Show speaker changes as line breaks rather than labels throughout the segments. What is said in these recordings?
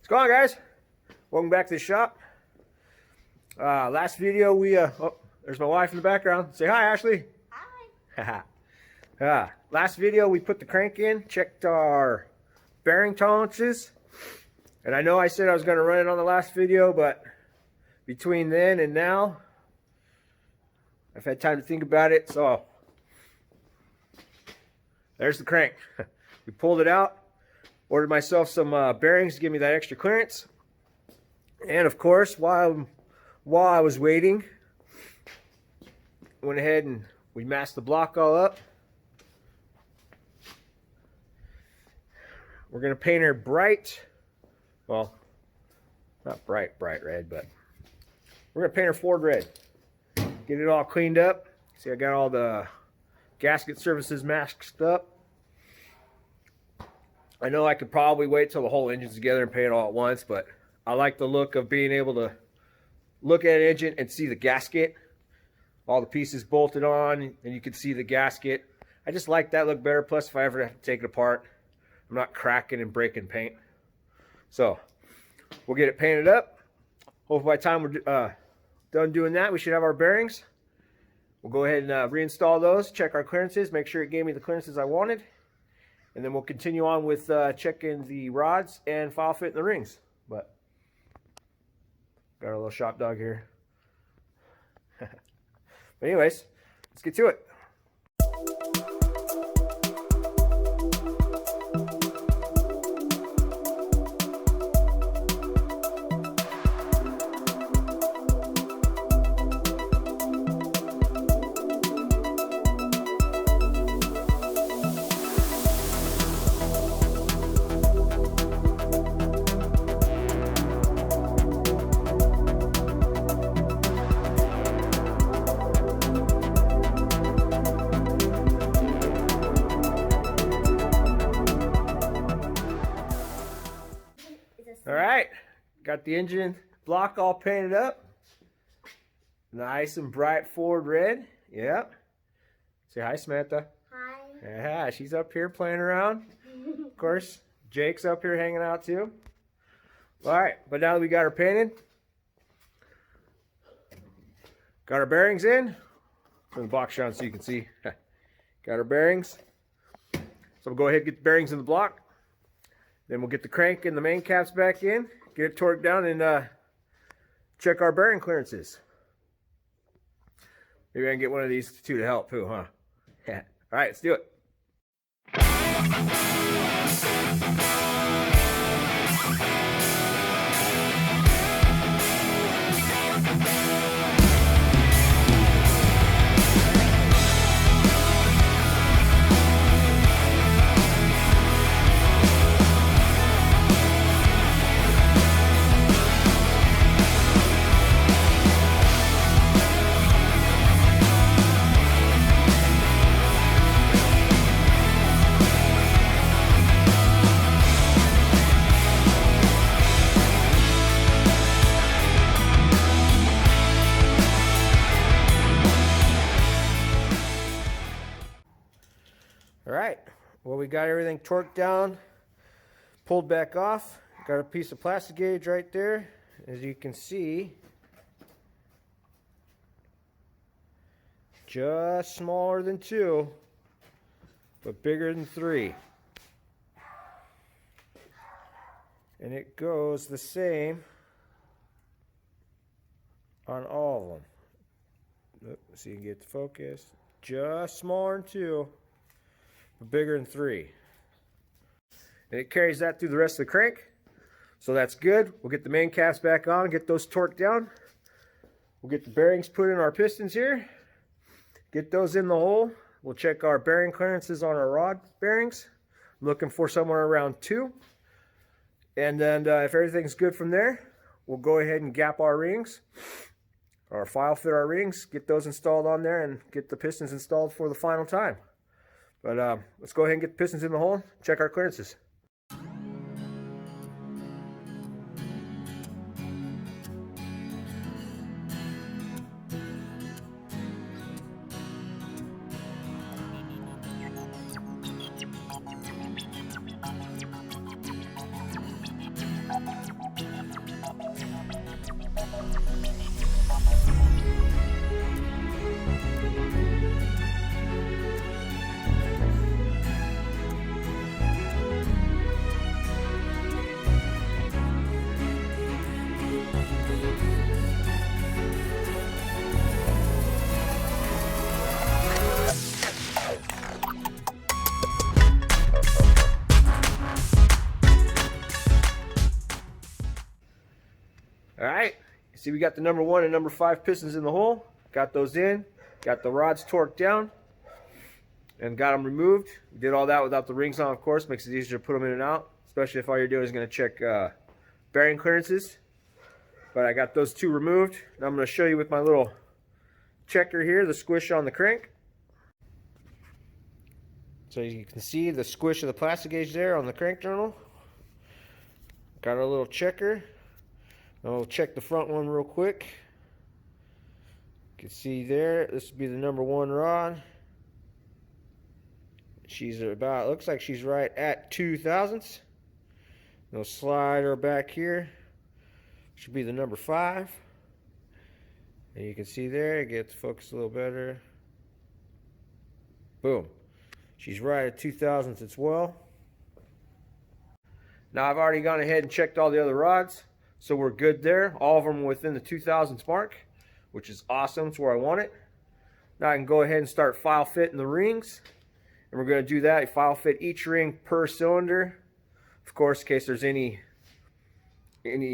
going on, guys? Welcome back to the shop. Last video we oh, there's my wife in the background. Say hi, Ashley. Hi. Last video we put the crank in, checked our bearing tolerances, and I know I said I was going to run it on the last video, but between then and now I've had time to think about it, so there's the crank. We pulled it out, ordered myself some bearings to give me that extra clearance, and of course while I was waiting, went ahead and we masked the block all up. We're going to paint her bright, well, not bright red, but we're going to paint her Ford red. Get it all cleaned up. See, I got all the gasket surfaces masked up. I know I could probably wait till the whole engine's together and paint it all at once, but I like the look of being able to look at an engine and see the gasket. All the pieces bolted on, and you can see the gasket. I just like that look better. Plus, if I ever have to take it apart, I'm not cracking and breaking paint. So, we'll get it painted up. Hopefully by the time we're done doing that, we should have our bearings. We'll go ahead and reinstall those, check our clearances, make sure it gave me the clearances I wanted. And then we'll continue on with checking the rods and file fit in the rings. But, got our little shop dog here. But anyways, let's get to it. Alright, got the engine block all painted up. Nice and bright Ford red. Yep. Say hi, Samantha.
Hi.
Yeah, she's up here playing around. Of course, Jake's up here hanging out too. Alright, but now that we got her painted, got our bearings in. Turn the box around so you can see. Got our bearings. So we'll go ahead and get the bearings in the block. Then we'll get the crank and the main caps back in, get it torqued down, and check our bearing clearances. Maybe I can get one of these two to help too, huh? Yeah. All right, let's do it. Alright, well, we got everything torqued down, pulled back off. Got a piece of plastic gauge right there. As you can see, just smaller than 2, but bigger than 3. And it goes the same on all of them. So you can get the focus. Just smaller than 2. Bigger than 3. And it carries that through the rest of the crank. So that's good. We'll get the main caps back on, get those torqued down. We'll get the bearings put in our pistons here. Get those in the hole. We'll check our bearing clearances on our rod bearings. I'm looking for somewhere around 2. And then if everything's good from there, we'll go ahead and gap our rings. Or file fit our rings. Get those installed on there and get the pistons installed for the final time. But let's go ahead and get the pistons in the hole, check our clearances. All right, see we got the number 1 and number 5 pistons in the hole. Got those in, got the rods torqued down, and got them removed. We did all that without the rings on, of course. Makes it easier to put them in and out, especially if all you're doing is going to check bearing clearances. But I got those 2 removed. Now I'm going to show you with my little checker here, the squish on the crank. So you can see the squish of the plastic gauge there on the crank journal. Got our little checker. I'll check the front one real quick. You can see there, this would be the number 1 rod. She's about, looks like she's right at 2 thousandths. We'll slide her back here. Should be the number 5. And you can see there, get the focus a little better. Boom. She's right at 2 thousandths as well. Now I've already gone ahead and checked all the other rods. So we're good there. All of them within the 2 thousandths mark, which is awesome. It's where I want it. Now I can go ahead and start file fitting the rings. And we're going to do that. I file fit each ring per cylinder. Of course, in case there's any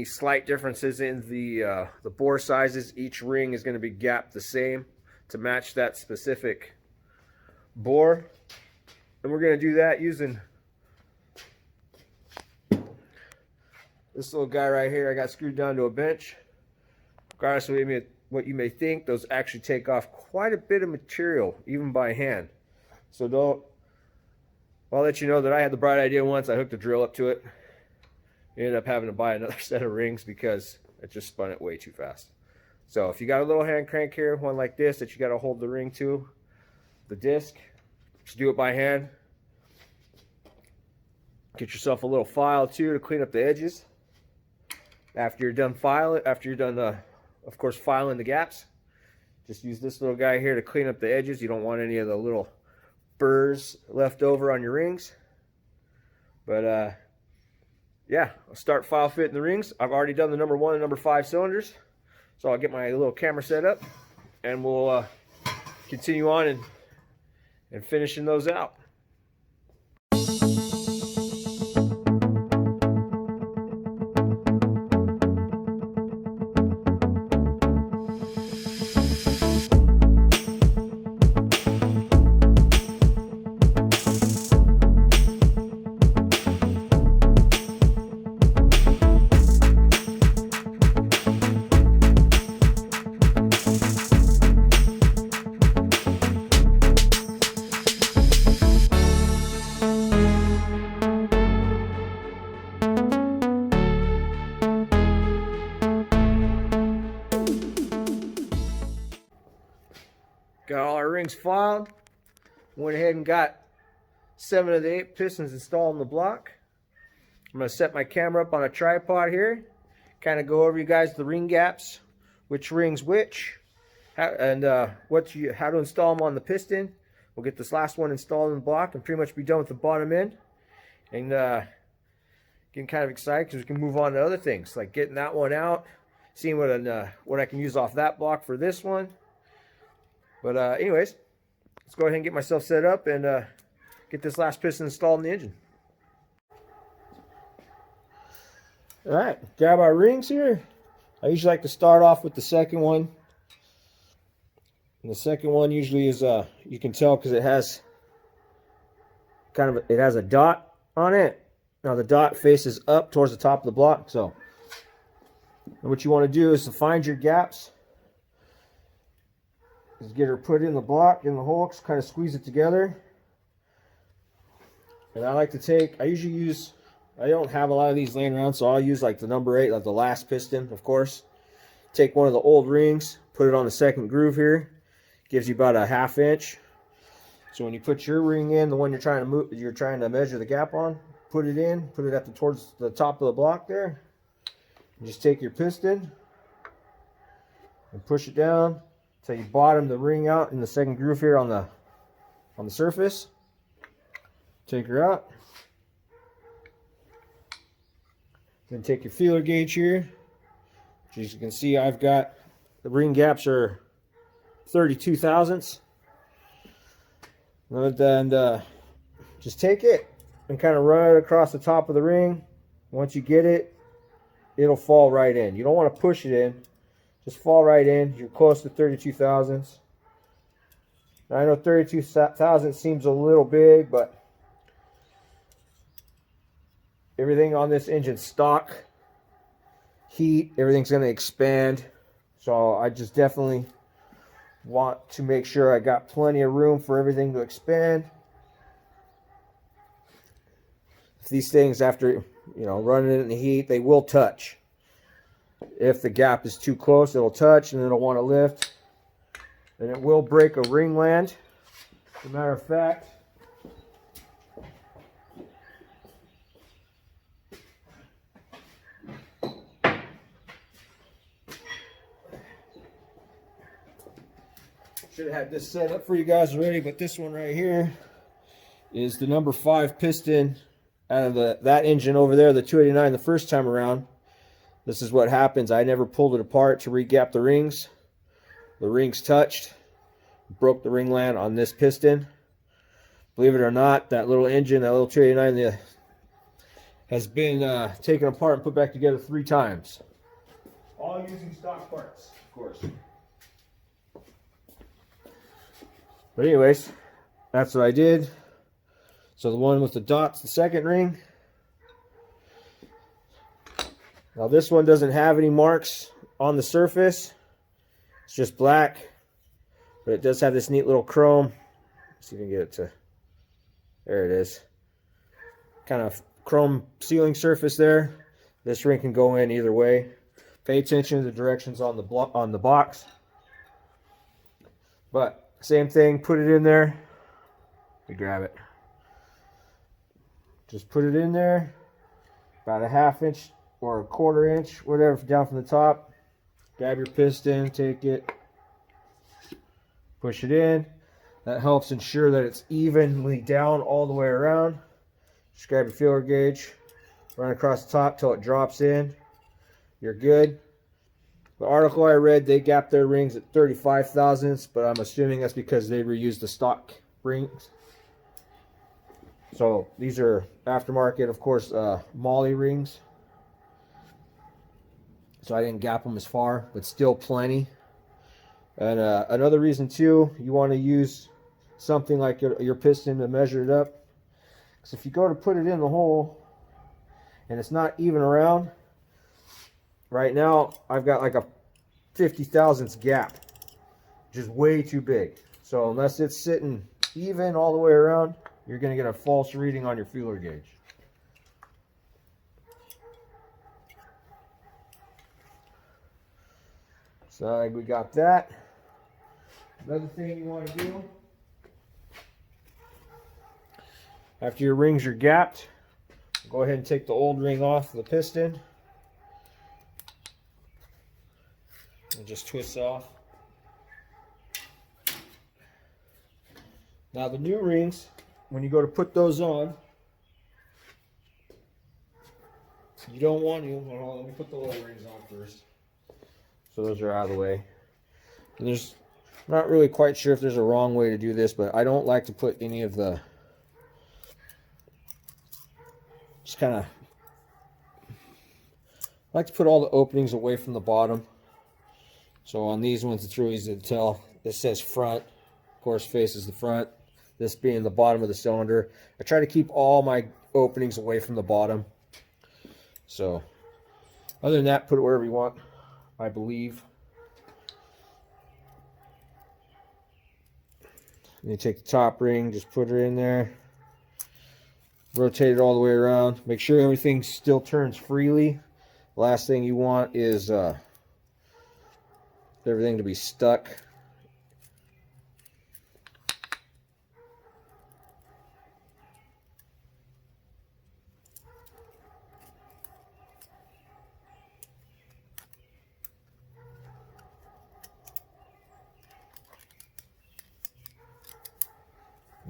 slight differences in the bore sizes, each ring is going to be gapped the same to match that specific bore. And we're going to do that using this little guy right here. I got screwed down to a bench. Regardless of what you may think, those actually take off quite a bit of material, even by hand. So I'll let you know that I had the bright idea once. I hooked a drill up to it. Ended up having to buy another set of rings because it just spun it way too fast. So if you got a little hand crank here, one like this that you got to hold the ring to, the disc, just do it by hand. Get yourself a little file too to clean up the edges. After you're done of course, filing the gaps, just use this little guy here to clean up the edges. You don't want any of the little burrs left over on your rings. But yeah, I'll start file fitting the rings. I've already done the number 1 and number 5 cylinders, so I'll get my little camera set up and we'll continue on and finishing those out. Got all our rings filed. Went ahead and got 7 of the 8 pistons installed in the block. I'm going to set my camera up on a tripod here. Kind of go over you guys the ring gaps, which rings which, how to install them on the piston. We'll get this last one installed in the block and pretty much be done with the bottom end. And getting kind of excited because we can move on to other things, like getting that one out, seeing what I can use off that block for this one. But anyways, let's go ahead and get myself set up and get this last piston installed in the engine. All right, grab our rings here. I usually like to start off with the second one. And the second one usually is, you can tell because it has it has a dot on it. Now the dot faces up towards the top of the block. So what you want to do is to find your gaps. Is get her put in the block, in the hole, kind of squeeze it together. And I like to take, I don't have a lot of these laying around, so I'll use like the number 8, like the last piston, of course. Take one of the old rings, put it on the second groove here. Gives you about a 1/2 inch. So when you put your ring in, the one you're trying to measure the gap on, put it in, put it towards the top of the block there. And just take your piston, and push it down until you bottom the ring out in the second groove here on the surface. Take her out. Then take your feeler gauge here. As you can see, I've got the ring gaps are 32 thousandths. And just take it and kind of run it across the top of the ring. Once you get it, it'll fall right in. You don't want to push it in. Just fall right in. You're close to 32 thousandths. Now, I know 32 thousandths seems a little big, but everything on this engine stock, heat, everything's going to expand. So I just definitely want to make sure I got plenty of room for everything to expand. These things, after running it in the heat, they will touch. If the gap is too close, it'll touch and it'll want to lift, and it will break a ring land. As a matter of fact, should have had this set up for you guys already, but this one right here is the number 5 piston out of that engine over there, the 289, the first time around. This is what happens. I never pulled it apart to re-gap the rings. The rings touched, broke the ring land on this piston. Believe it or not, that little engine, that little 289, has been taken apart and put back together 3 times. All using stock parts, of course. But anyways, that's what I did. So the one with the dots, the second ring. Now this one doesn't have any marks on the surface. It's just black. But it does have this neat little chrome. Let's see if we can get it to... There it is. Kind of chrome sealing surface there. This ring can go in either way. Pay attention to the directions on the box. But same thing, put it in there. Let me grab it. Just put it in there, about a 1/2 inch or a 1/4 inch, whatever, down from the top. Grab your piston, take it, push it in. That helps ensure that it's evenly down all the way around. Just grab your feeler gauge, run across the top till it drops in. You're good. The article I read, they gapped their rings at 35 thousandths, but I'm assuming that's because they reused the stock rings. So these are aftermarket, of course, Molly rings. So I didn't gap them as far, but still plenty. And another reason too, you want to use something like your piston to measure it up. Because if you go to put it in the hole and it's not even around, right now I've got like a 50 thousandths gap, which is way too big. So unless it's sitting even all the way around, you're going to get a false reading on your feeler gauge. So I think we got that. Another thing you want to do, after your rings are gapped, go ahead and take the old ring off the piston. And just twist off. Now the new rings, when you go to put those on, you don't want to, well, let me put the old rings on first. So those are out of the way. And there's, not really quite sure if there's a wrong way to do this, but I don't like to put any of the, just kind of, I like to put all the openings away from the bottom. So on these ones, it's really easy to tell. This says front, of course, faces the front. This being the bottom of the cylinder. I try to keep all my openings away from the bottom. So, other than that, put it wherever you want, I believe. And you take the top ring, just put it in there. Rotate it all the way around. Make sure everything still turns freely. Last thing you want is everything to be stuck.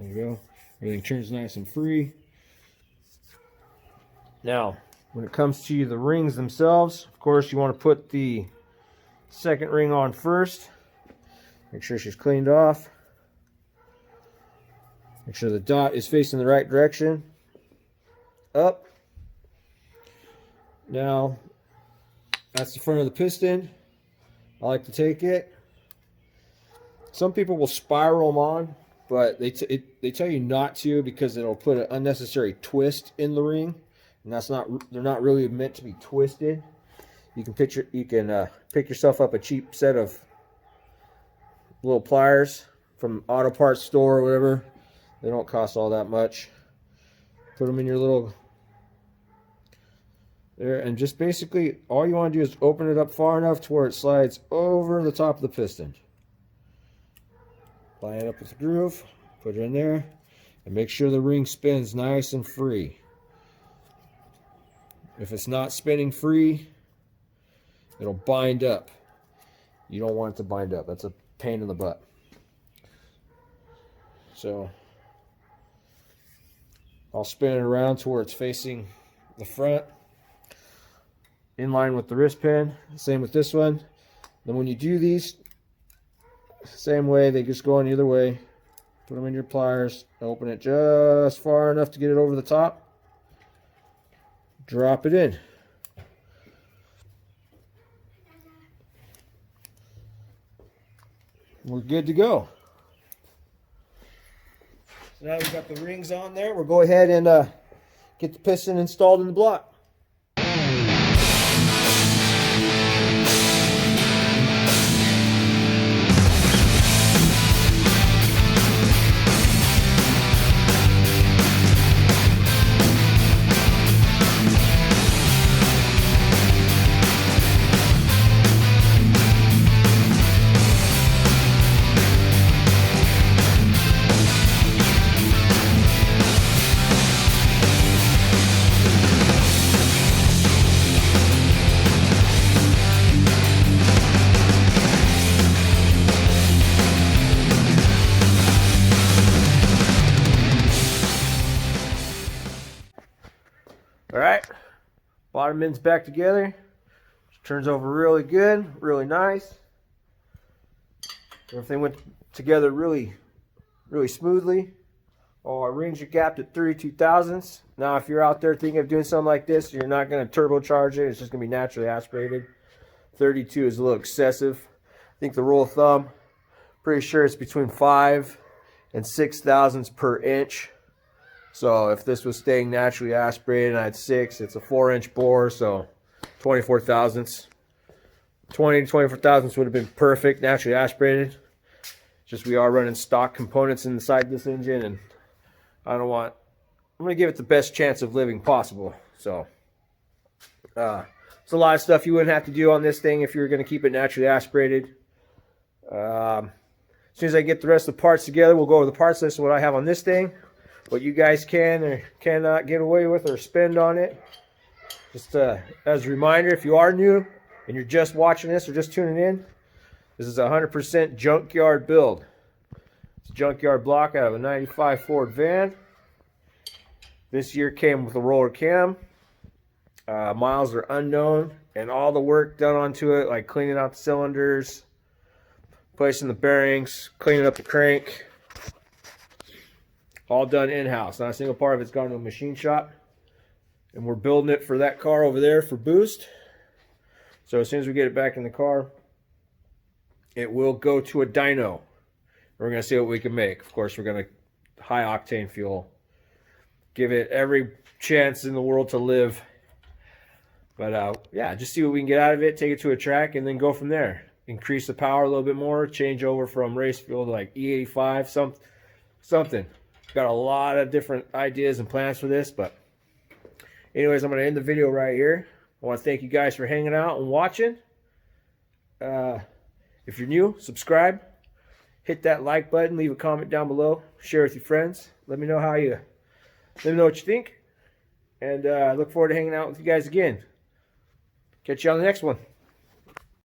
There you go. Everything turns nice and free. Now, when it comes to the rings themselves, of course, you want to put the second ring on first. Make sure she's cleaned off. Make sure the dot is facing the right direction. Up. Now, that's the front of the piston. I like to take it. Some people will spiral them on, but they tell you not to because it'll put an unnecessary twist in the ring, and they're not really meant to be twisted. You can pick yourself up a cheap set of little pliers from auto parts store or whatever. They don't cost all that much. Put them in your little there, and just basically all you want to do is open it up far enough to where it slides over the top of the piston. Line it up with the groove, put it in there, and make sure the ring spins nice and free. If it's not spinning free, it'll bind up. You don't want it to bind up. That's a pain in the butt. So I'll spin it around to where it's facing the front, in line with the wrist pin. Same with this one. Then when you do these, same way, they just go on either way. Put them in your pliers, open it just far enough to get it over the top. Drop it in. We're good to go. So now we've got the rings on there. We'll go ahead and get the piston installed in the block. Alright, bottom end's back together. Turns over really good, really nice. Everything went together really smoothly. All our rings are gapped at 32 thousandths. Now if you're out there thinking of doing something like this, you're not going to turbocharge it. It's just going to be naturally aspirated. 32 is a little excessive. I think the rule of thumb, pretty sure it's between 5 and 6 thousandths per inch. So if this was staying naturally aspirated and I had 6, it's a 4-inch bore, so 24 thousandths. 20 to 24 thousandths would have been perfect, naturally aspirated. Just we are running stock components inside this engine, and I'm going to give it the best chance of living possible. So it's a lot of stuff you wouldn't have to do on this thing if you were going to keep it naturally aspirated. As soon as I get the rest of the parts together, we'll go over the parts list of what I have on this thing. What you guys can or cannot get away with or spend on it. Just as a reminder, if you are new and you're just watching this or just tuning in, this is a 100% Junkyard build. It's a Junkyard block out of a 95 Ford van. This year came with a roller cam. Miles are unknown, and all the work done onto it, like cleaning out the cylinders, placing the bearings, cleaning up the crank, all done in-house. Not a single part of it's gone to a machine shop. And we're building it for that car over there for boost. So as soon as we get it back in the car, it will go to a dyno. We're going to see what we can make. Of course, we're going to high octane fuel. Give it every chance in the world to live. But yeah, just see what we can get out of it, take it to a track, and then go from there. Increase the power a little bit more, change over from race fuel to like E85, something. Got a lot of different ideas and plans for this, but anyways, I'm going to end the video right here. I want to thank you guys for hanging out and watching. If you're new, subscribe. Hit that like button. Leave a comment down below. Share with your friends. Let me know what you think. And I look forward to hanging out with you guys again. Catch you on the next one.